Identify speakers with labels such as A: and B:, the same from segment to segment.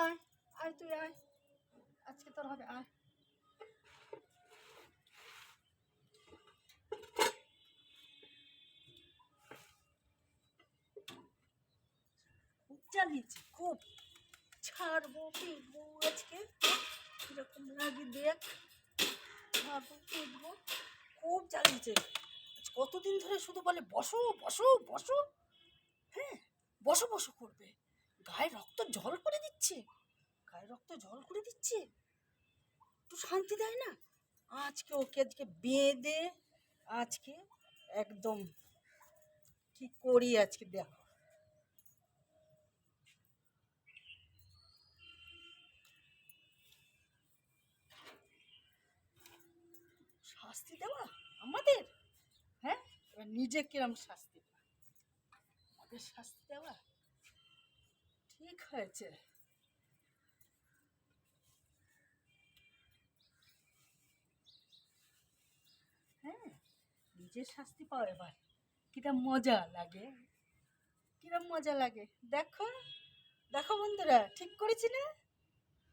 A: আয় আয় তুই আয়, আজকে তোর হবে, আয়। খুব চালিয়েছি, খুব ছাড়বো পিটবো আজকে, কিরকম লাগে দেখ। ছাড়বো পিটবো, খুব চালিয়েছে। কতদিন ধরে শুধু বলে বসো বসো বসো, হ্যাঁ বসো বসো করবে, গায়ে রক্ত জল করে দিচ্ছে, গায়ে রক্ত জল করে দিচ্ছে, একটু শান্তি দেয় না। আজকে বেঁধে আজকে একদম কি করি আজকে দেখো। শাস্তি দেওয়া আমাদের, হ্যাঁ এবার নিজে কিরম শাস্তি দেওয়া, আমাদের শাস্তি দেওয়া ঠিক হয়েছে। হ্যাঁ নিজের শাস্তি পাও এবার, কিরম মজা লাগে, কিরম মজা লাগে দেখো। দেখো বন্ধুরা, ঠিক করেছি না?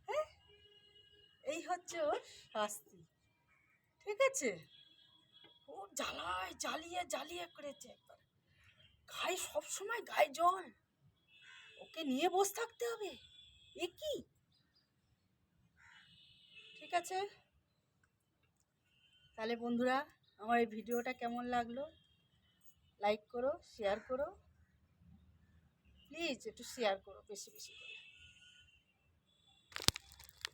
A: হ্যাঁ এই হচ্ছে ওর শাস্তি, ঠিক আছে। ও জ্বালায় জ্বালিয়ে জ্বালিয়ে করেছে একবার, গায়ে সবসময় গায়ে জল, ওকে নিয়ে বসে থাকতে হবে, এ কি? ঠিক আছে, তাহলে বন্ধুরা আমার এই ভিডিওটা কেমন লাগলো, লাইক করো, শেয়ার করো, প্লিজ একটু শেয়ার করো বেশি বেশি করে।